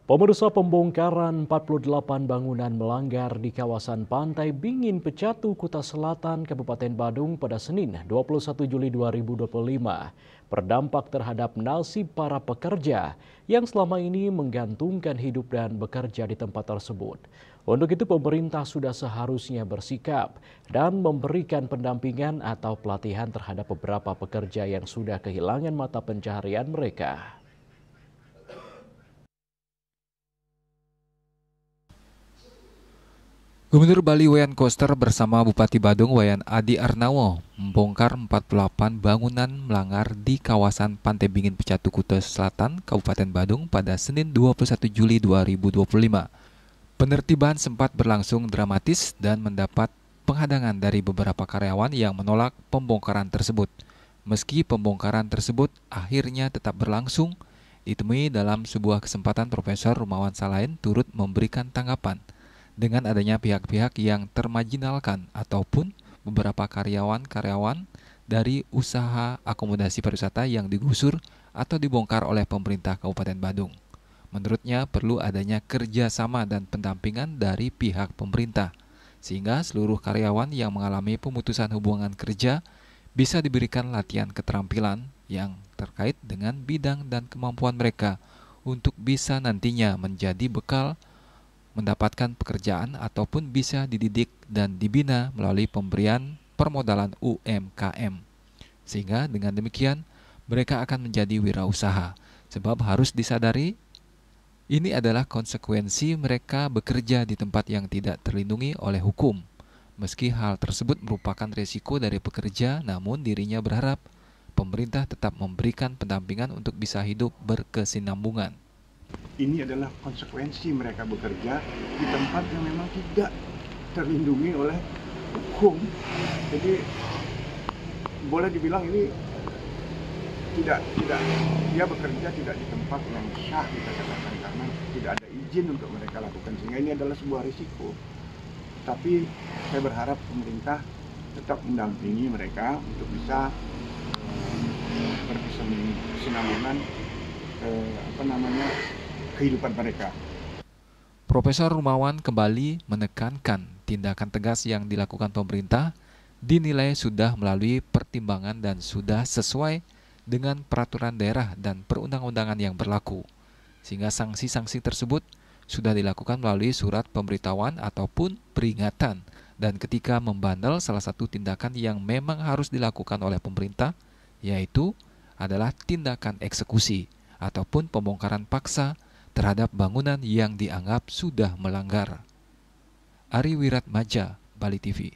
Pemirsa, pembongkaran 48 bangunan melanggar di kawasan Pantai Bingin Pecatu, Kuta Selatan, Kabupaten Badung pada Senin 21 Juli 2025 berdampak terhadap nasib para pekerja yang selama ini menggantungkan hidup dan bekerja di tempat tersebut. Untuk itu pemerintah sudah seharusnya bersikap dan memberikan pendampingan atau pelatihan terhadap beberapa pekerja yang sudah kehilangan mata pencaharian mereka. Gubernur Bali Wayan Koster bersama Bupati Badung Wayan Adi Arnawo membongkar 48 bangunan melanggar di kawasan Pantai Bingin Pecatu Kuta Selatan, Kabupaten Badung pada Senin 21 Juli 2025. Penertiban sempat berlangsung dramatis dan mendapat penghadangan dari beberapa karyawan yang menolak pembongkaran tersebut. Meski pembongkaran tersebut akhirnya tetap berlangsung, ditemui dalam sebuah kesempatan Profesor Rumawan Salain turut memberikan tanggapan dengan adanya pihak-pihak yang termarginalkan ataupun beberapa karyawan-karyawan dari usaha akomodasi pariwisata yang digusur atau dibongkar oleh pemerintah Kabupaten Badung. Menurutnya perlu adanya kerjasama dan pendampingan dari pihak pemerintah, sehingga seluruh karyawan yang mengalami pemutusan hubungan kerja bisa diberikan latihan keterampilan yang terkait dengan bidang dan kemampuan mereka untuk bisa nantinya menjadi bekal mendapatkan pekerjaan ataupun bisa dididik dan dibina melalui pemberian permodalan UMKM. Sehingga dengan demikian mereka akan menjadi wirausaha. Sebab harus disadari ini adalah konsekuensi mereka bekerja di tempat yang tidak terlindungi oleh hukum. Meski hal tersebut merupakan resiko dari pekerja, namun dirinya berharap pemerintah tetap memberikan pendampingan untuk bisa hidup berkesinambungan. Ini adalah konsekuensi mereka bekerja di tempat yang memang tidak terlindungi oleh hukum. Jadi boleh dibilang ini tidak dia bekerja tidak di tempat yang syah, kita katakan, karena tidak ada izin untuk mereka lakukan, sehingga ini adalah sebuah risiko. Tapi saya berharap pemerintah tetap mendampingi mereka untuk bisa berkesinambungan kehidupan mereka. Profesor Rumawan kembali menekankan tindakan tegas yang dilakukan pemerintah dinilai sudah melalui pertimbangan dan sudah sesuai dengan peraturan daerah dan perundang-undangan yang berlaku, sehingga sanksi-sanksi tersebut sudah dilakukan melalui surat pemberitahuan ataupun peringatan. Dan ketika membandel, salah satu tindakan yang memang harus dilakukan oleh pemerintah yaitu adalah tindakan eksekusi ataupun pembongkaran paksa terhadap bangunan yang dianggap sudah melanggar. Ari Wiratmaja, Bali TV.